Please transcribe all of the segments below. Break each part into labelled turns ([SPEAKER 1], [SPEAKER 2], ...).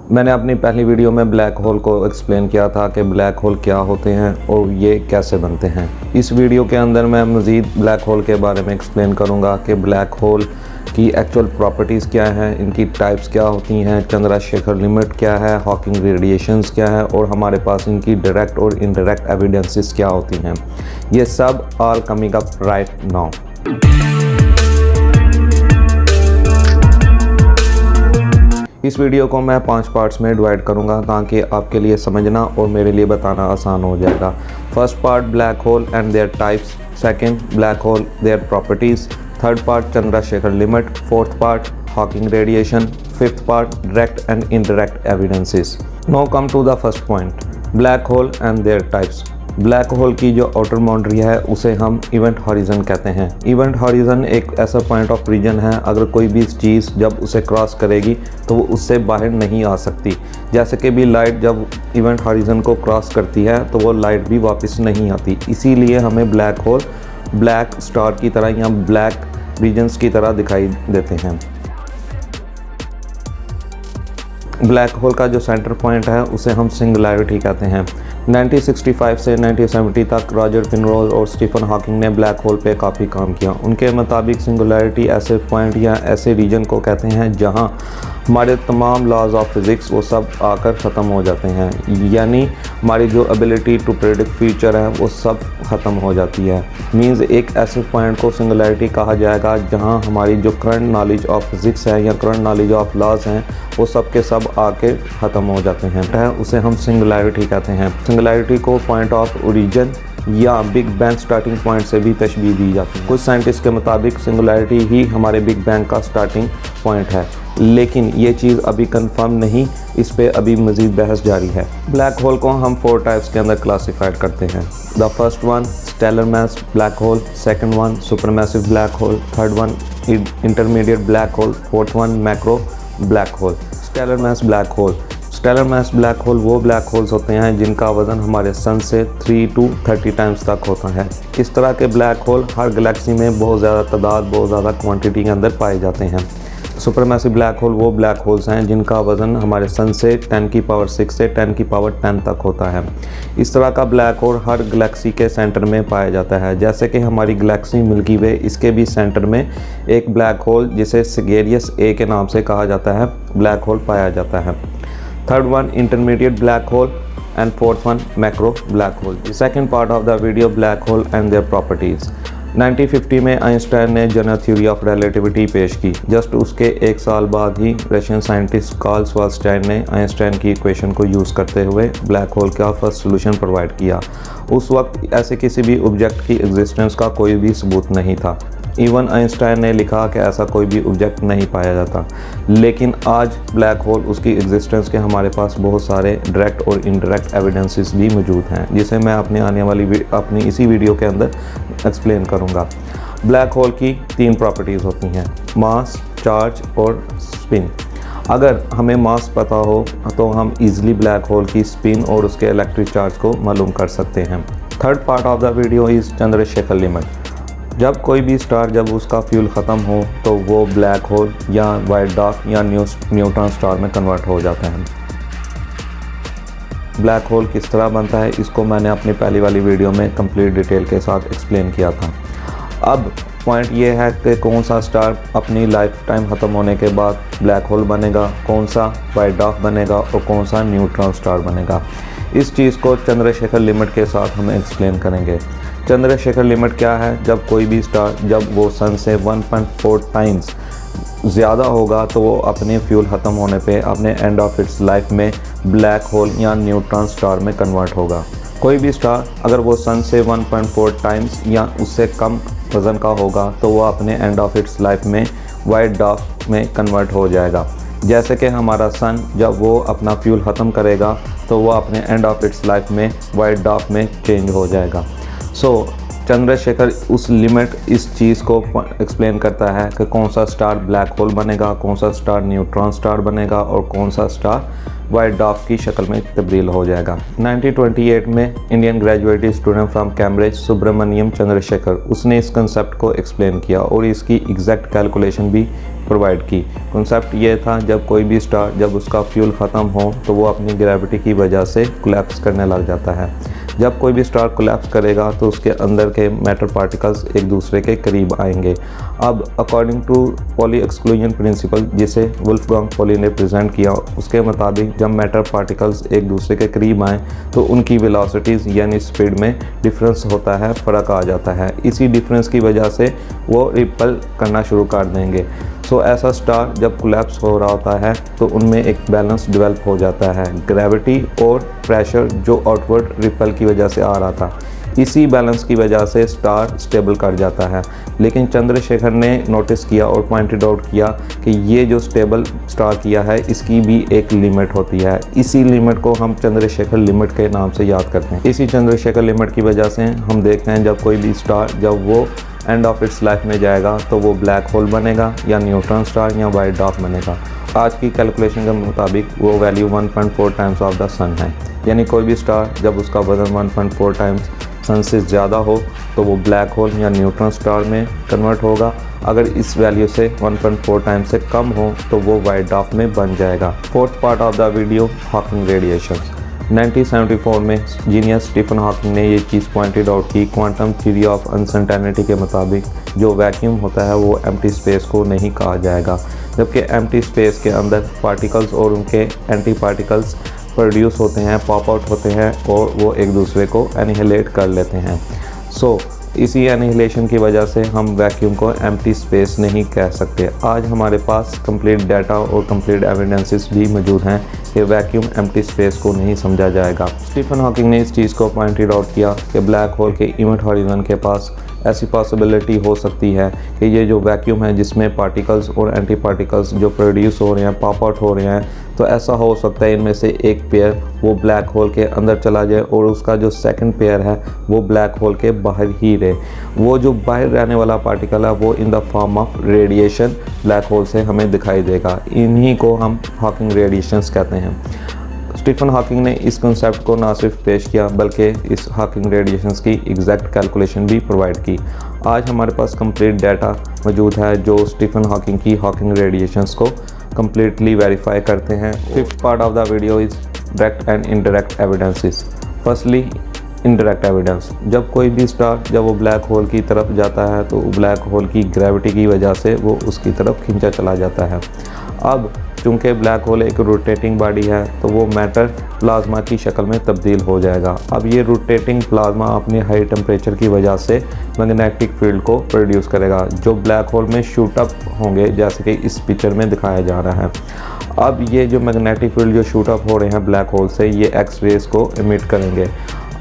[SPEAKER 1] मैंने अपनी पहली वीडियो में ब्लैक होल को एक्सप्लेन किया था कि ब्लैक होल क्या होते हैं और ये कैसे बनते हैं। इस वीडियो के अंदर मैं मज़ीद ब्लैक होल के बारे में एक्सप्लेन करूँगा कि ब्लैक होल की एक्चुअल प्रॉपर्टीज़ क्या हैं, इनकी टाइप्स क्या होती हैं, चंद्रशेखर लिमिट क्या है, हॉकिंग रेडिएशंस क्या है और हमारे पास इनकी डायरेक्ट और इनडायरेक्ट एविडेंसेस क्या होती हैं। ये सब are coming up right now. इस वीडियो को मैं 5 पार्ट्स में डिवाइड करूंगा ताकि आपके लिए समझना और मेरे लिए बताना आसान हो जाएगा। First part black hole and their types, second black hole their properties, third part Chandrashekhar limit, fourth part Hawking radiation, fifth part direct and indirect evidences. Now come to the first point, black hole and their types. Black hole की जो outer boundary है उसे हम event horizon कहते हैं। Event horizon एक ऐसा point of reason है, अगर कोई भी चीज़ जब उसे क्रॉस करेगी तो वो उससे बाहर नहीं आ सकती। जैसे कि भी लाइट जब इवेंट हॉरिजन को क्रॉस करती है तो वो लाइट भी वापस नहीं आती। इसीलिए हमें ब्लैक होल ब्लैक स्टार की तरह या ब्लैक रीजन्स की तरह दिखाई देते हैं। ब्लैक होल का जो सेंटर पॉइंट है उसे हम सिंगुलैरिटी कहते हैं। 1965 से 1970 तक रॉजर पेनरोज और स्टीफन हॉकिंग ने ब्लैक होल पे काफ़ी काम किया। उनके मुताबिक सिंगुलैरिटी ऐसे पॉइंट या ऐसे रीजन को कहते हैं जहां हमारे तमाम लॉज ऑफ फिज़िक्स वो सब आकर ख़त्म हो जाते हैं, यानी हमारी जो एबिलिटी टू प्रेडिक्ट फ्यूचर है वो सब ख़त्म हो जाती है। मींस एक ऐसे पॉइंट को सिंगुलैरिटी कहा जाएगा जहां हमारी जो करंट नॉलेज ऑफ फिज़िक्स है या करंट नॉलेज ऑफ लॉज हैं वो सब के सब आके ख़त्म हो जाते हैं, उसे हम सिंगुलैरिटी कहते हैं। सिंगुलैरिटी को पॉइंट ऑफ ओरिजिन या बिग बैंग स्टार्टिंग पॉइंट से भी तशबीह दी जाती है। कुछ साइंटिस्ट के मुताबिक सिंगुलैरिटी ही हमारे बिग बैंग का स्टार्टिंग पॉइंट है, लेकिन ये चीज़ अभी कंफर्म नहीं, इस पे अभी मज़ीद बहस जारी है। ब्लैक होल को हम 4 टाइप्स के अंदर क्लासिफाइड करते हैं। The first one stellar mass black hole, second one supermassive black hole, third one intermediate black hole, fourth one macro black hole. Stellar mass black hole. Stellar mass black hole वो black holes होते हैं जिनका वज़न हमारे सन से 3 to 30 times तक होता है। इस तरह के ब्लैक होल हर गैलेक्सी में बहुत ज़्यादा तादाद, बहुत ज़्यादा क्वांटिटी के अंदर पाए जाते हैं। सुपरमैसिव ब्लैक होल वो ब्लैक होल्स हैं जिनका वज़न हमारे सन से 10 की पावर 6 से 10 की पावर 10 तक होता है। इस तरह का ब्लैक होल हर गैलेक्सी के सेंटर में पाया जाता है। जैसे कि हमारी गैलेक्सी मिल्की वे, इसके भी सेंटर में एक ब्लैक होल जिसे सिगेरियस ए के नाम से कहा जाता है ब्लैक होल पाया जाता है। Third one intermediate black hole and fourth one macro black hole. Second part of the video black hole and their properties. 1950 में आइंस्टाइन ने जनरल थ्योरी ऑफ रिलेटिविटी पेश की। जस्ट उसके 1 साल बाद ही रशियन साइंटिस्ट कार्ल श्वार्ज़स्टाइन ने आइंस्टाइन की equation को यूज़ करते हुए ब्लैक होल का फर्स्ट सोल्यूशन प्रोवाइड किया। उस वक्त ऐसे किसी भी ऑब्जेक्ट की एग्जिस्टेंस का कोई भी सबूत नहीं था। इवन आइंस्टाइन ने लिखा कि ऐसा कोई भी ऑब्जेक्ट नहीं पाया जाता, लेकिन आज ब्लैक होल उसकी एग्जिस्टेंस के हमारे पास बहुत सारे डायरेक्ट और इनडायरेक्ट एविडेंसेस भी मौजूद हैं, जिसे मैं अपनी इसी वीडियो के अंदर एक्सप्लेन करूंगा। ब्लैक होल की 3 प्रॉपर्टीज़ होती हैं, मास, चार्ज और स्पिन। अगर हमें मास पता हो तो हम इजीली ब्लैक होल की स्पिन और उसके इलेक्ट्रिक चार्ज को मालूम कर सकते हैं। Third part of the video is Chandrashekhar limit. जब कोई भी स्टार जब उसका फ्यूल ख़त्म हो तो वो ब्लैक होल या वाइट डॉर्क या न्यूट्रॉन स्टार में कन्वर्ट हो जाता है। ब्लैक होल किस तरह बनता है इसको मैंने अपनी पहली वाली वीडियो में कंप्लीट डिटेल के साथ एक्सप्लेन किया था। अब पॉइंट ये है कि कौन सा स्टार अपनी लाइफ टाइम ख़त्म होने के बाद ब्लैक होल बनेगा, कौन सा वाइट डॉर्क बनेगा और कौन सा न्यूट्रॉन स्टार बनेगा। इस चीज़ को चंद्रशेखर लिमिट के साथ हम एक्सप्लेन करेंगे। चंद्रशेखर लिमिट क्या है? जब कोई भी स्टार जब वो सन से 1.4 टाइम्स ज़्यादा होगा तो वो अपने फ्यूल ख़त्म होने पे अपने एंड ऑफ इट्स लाइफ में ब्लैक होल या न्यूट्रॉन स्टार में कन्वर्ट होगा। कोई भी स्टार अगर वो सन से 1.4 टाइम्स या उससे कम वज़न का होगा तो वो अपने एंड ऑफ इट्स लाइफ में वाइट डॉर्क में कन्वर्ट हो जाएगा। जैसे कि हमारा सन जब वो अपना फ्यूल ख़त्म करेगा तो वो अपने एंड ऑफ इट्स लाइफ में वाइट डॉर्क में चेंज हो जाएगा। चंद्रशेखर उस लिमिट इस चीज़ को एक्सप्लेन करता है कि कौन सा स्टार ब्लैक होल बनेगा, कौन सा स्टार न्यूट्रॉन स्टार बनेगा और कौन सा स्टार वाइट डॉफ की शक्ल में तब्दील हो जाएगा। 1928 में Indian graduate student from Cambridge Subramanyam Chandrashekhar उसने इस कंसेप्ट को एक्सप्लेन किया और इसकी एग्जैक्ट कैलकुलेशन भी प्रोवाइड की। कॉन्सेप्ट ये था, जब कोई भी स्टार जब उसका फ्यूल ख़त्म हो तो वो अपनी ग्रेविटी की वजह से कोलैप्स करने लग जाता है। जब कोई भी स्टार कोलैप्स करेगा तो उसके अंदर के मैटर पार्टिकल्स एक दूसरे के करीब आएंगे। अब according to Pauli exclusion principle जिसे वुल्फगांग पॉली ने प्रेजेंट किया, उसके मुताबिक जब मैटर पार्टिकल्स एक दूसरे के करीब आएँ तो उनकी वेलोसिटीज़ यानी स्पीड में डिफरेंस होता है, फ़र्क आ जाता है। इसी डिफरेंस की वजह से वो रिपल करना शुरू कर देंगे। सो ऐसा स्टार जब कोलैप्स हो रहा होता है तो उनमें एक बैलेंस डेवलप हो जाता है, ग्रेविटी और प्रेशर जो आउटवर्ड रिपल की वजह से आ रहा था। इसी बैलेंस की वजह से स्टार स्टेबल कर जाता है। लेकिन चंद्रशेखर ने नोटिस किया और पॉइंटेड आउट किया कि ये जो स्टेबल स्टार किया है इसकी भी एक लिमिट होती है। इसी लिमिट को हम चंद्रशेखर लिमिट के नाम से याद करते हैं। इसी चंद्रशेखर लिमिट की वजह से हम देखते हैं जब कोई भी स्टार जब वो एंड ऑफ इट्स लाइफ में जाएगा तो वो ब्लैक होल बनेगा या न्यूट्रॉन स्टार या वाइट डॉफ बनेगा। आज की कैलकुलेशन के मुताबिक वो वैल्यू 1.4 टाइम्स ऑफ द सन है, यानी कोई भी स्टार जब उसका वजन 1.4 टाइम्स सन से ज़्यादा हो तो वो ब्लैक होल या न्यूट्रॉन स्टार में कन्वर्ट होगा। अगर इस वैल्यू से 1.4 टाइम्स से कम हो तो वो वाइट डॉफ में बन जाएगा। Fourth part of the video, Hawking radiation. 1974 में जीनियस स्टीफन हॉकिंग ने ये चीज़ पॉइंटेड आउट की, क्वांटम थ्योरी ऑफ अनसर्टेनिटी के मुताबिक जो वैक्यूम होता है वो एम्प्टी स्पेस को नहीं कहा जाएगा, जबकि एम्प्टी स्पेस के अंदर पार्टिकल्स और उनके एंटी पार्टिकल्स प्रोड्यूस होते हैं, पॉप आउट होते हैं और वो एक दूसरे को एनिहिलेट कर लेते हैं। सो इसी एनिहिलेशन की वजह से हम वैक्यूम को एम्प्टी स्पेस नहीं कह सकते। आज हमारे पास कंप्लीट डाटा और कंप्लीट एविडेंसेस भी मौजूद हैं कि वैक्यूम एम्प्टी स्पेस को नहीं समझा जाएगा। स्टीफन हॉकिंग ने इस चीज़ को पॉइंटेड आउट किया कि ब्लैक होल के इवेंट हॉरिजन के पास ऐसी पॉसिबिलिटी हो सकती है कि ये जो वैक्यूम है जिसमें पार्टिकल्स और एंटी पार्टिकल्स जो प्रोड्यूस हो रहे हैं, पॉप आउट हो रहे हैं, तो ऐसा हो सकता है इनमें से एक पेयर वो ब्लैक होल के अंदर चला जाए और उसका जो सेकंड पेयर है वो ब्लैक होल के बाहर ही रहे। वो जो बाहर रहने वाला पार्टिकल है वो in the form of radiation black hole से हमें दिखाई देगा। इन्हीं को हम हॉकिंग रेडिएशंस कहते हैं। स्टीफन हॉकिंग ने इस कॉन्सेप्ट को ना सिर्फ पेश किया बल्कि इस हॉकिंग रेडिएशंस की एग्जैक्ट कैलकुलेशन भी प्रोवाइड की। आज हमारे पास कंप्लीट डाटा मौजूद है जो स्टीफन हॉकिंग की हॉकिंग रेडिएशंस को कंप्लीटली वेरीफाई करते हैं। Fifth part of the video is direct and indirect evidences. Firstly indirect evidence. जब कोई भी स्टार जब वो ब्लैक होल की तरफ जाता है तो ब्लैक होल की ग्रेविटी की वजह से वो उसकी तरफ खींचा चला जाता है। अब चूँकि ब्लैक होल एक रोटेटिंग बॉडी है तो वो मैटर प्लाज्मा की शक्ल में तब्दील हो जाएगा। अब ये रोटेटिंग प्लाज्मा अपने हाई टेम्परेचर की वजह से मैग्नेटिक फील्ड को प्रोड्यूस करेगा जो ब्लैक होल में शूट अप होंगे, जैसे कि इस पिक्चर में दिखाया जा रहा है। अब ये जो मैग्नेटिक फील्ड जो शूट अप हो रहे हैं ब्लैक होल से, ये एक्स रेज को इमिट करेंगे।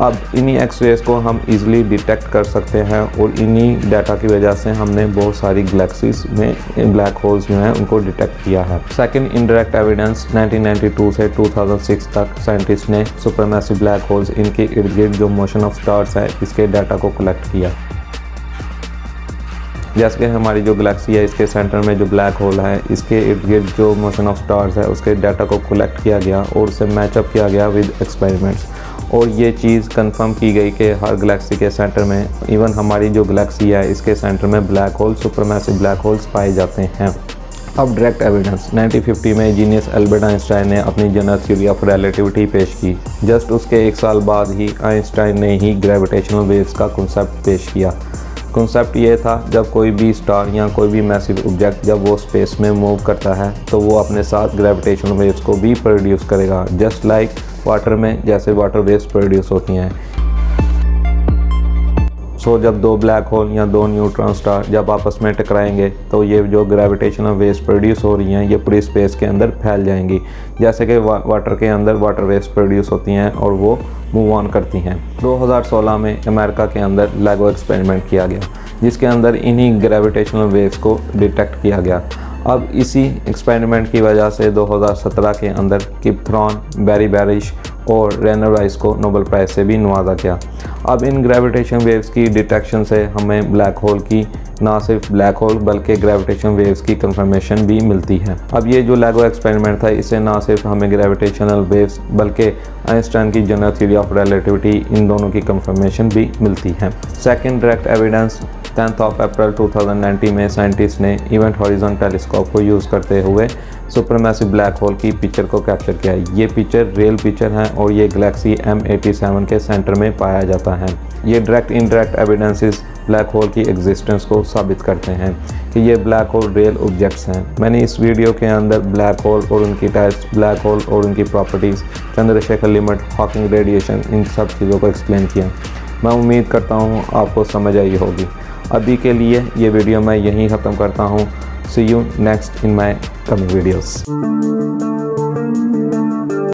[SPEAKER 1] अब इन्हीं एक्स रेज को हम इजीली डिटेक्ट कर सकते हैं और इन्हीं डाटा की वजह से हमने बहुत सारी गैलेक्सीज में ब्लैक होल्स जो हैं उनको डिटेक्ट किया है। सेकंड इनडायरेक्ट एविडेंस, 1992 से 2006 तक साइंटिस्ट ने सुपरमैसिव ब्लैक होल्स, इनके इर्द गिर्द जो मोशन ऑफ स्टार्स है इसके डाटा को कलेक्ट किया। जैसे कि हमारी जो गैलेक्सी है इसके सेंटर में जो ब्लैक होल है इसके इर्द गिर्द जो मोशन ऑफ स्टार्स है उसके डाटा को कलेक्ट किया गया और उसे मैचअप किया गया विद एक्सपेरिमेंट्स, और ये चीज़ कंफर्म की गई कि हर गैलेक्सी के सेंटर में, इवन हमारी जो गैलेक्सी है इसके सेंटर में black hole, supermassive black holes पाए जाते हैं। अब डायरेक्ट एविडेंस, 1950 में जीनियस एल्बर्ट आइंस्टाइन ने अपनी जनरल थ्योरी ऑफ रिलेटिविटी पेश की। जस्ट उसके एक साल बाद ही आइंस्टाइन ने ही ग्रेविटेशनल वेव्स का कॉन्सेप्ट पेश किया। कॉन्सेप्ट ये था, जब कोई भी स्टार या कोई भी मैसिव ऑब्जेक्ट जब वो स्पेस में मूव करता है तो वो अपने साथ ग्रेविटेशनल वेव्स को भी प्रोड्यूस करेगा, जस्ट लाइक वाटर में जैसे वाटर वेव्स प्रोड्यूस होती हैं। सो जब दो ब्लैक होल या दो न्यूट्रॉन स्टार जब आपस में टकराएंगे तो ये जो ग्रेविटेशनल वेव्स प्रोड्यूस हो रही हैं ये पूरी स्पेस के अंदर फैल जाएंगी, जैसे कि वाटर के अंदर वाटर वेव्स प्रोड्यूस होती हैं और वो मूव ऑन करती हैं। 2016 में अमेरिका के अंदर लेगो एक्सपेरिमेंट किया गया जिसके अंदर इन्हीं ग्रेविटेशनल वेव्स को डिटेक्ट किया गया। अब इसी एक्सपेरिमेंट की वजह से 2017 के अंदर किप थॉर्न, बैरी बैरिश और रेनर राइस को नोबेल प्राइज़ से भी नवाजा गया। अब इन ग्रेविटेशन वेव्स की डिटेक्शन से हमें ब्लैक होल की ना सिर्फ ब्लैक होल बल्कि ग्रेविटेशन वेव्स की कंफर्मेशन भी मिलती है। अब ये जो लेगो एक्सपेरिमेंट था, इससे ना सिर्फ हमें ग्रेविटेशनल वेव्स बल्कि आइंस्टाइन की जनरल थ्योरी ऑफ रिलेटिविटी, इन दोनों की कंफर्मेशन भी मिलती है। सेकेंड डायरेक्ट एविडेंस 10 अप्रैल 2019 में साइंटिस्ट ने इवेंट हॉरिजॉन टेलीस्कोप को यूज़ करते हुए सुपरमैसिव ब्लैक होल की पिक्चर को कैप्चर किया। ये पिक्चर रियल पिक्चर है और ये गैलेक्सी M87 के सेंटर में पाया जाता है। ये direct indirect evidences black hole की एग्जिस्टेंस को साबित करते हैं कि ये ब्लैक होल रियल ऑब्जेक्ट्स हैं। मैंने इस वीडियो के अंदर ब्लैक होल और उनकी टाइप्स, ब्लैक होल और उनकी properties, Chandrashekhar limit, Hawking radiation, इन सब चीज़ों को एक्सप्लेन किया। मैं उम्मीद करता हूँ आपको समझ आई होगी। अभी के लिए ये वीडियो मैं यहीं ख़त्म करता हूँ। See you next in my coming videos.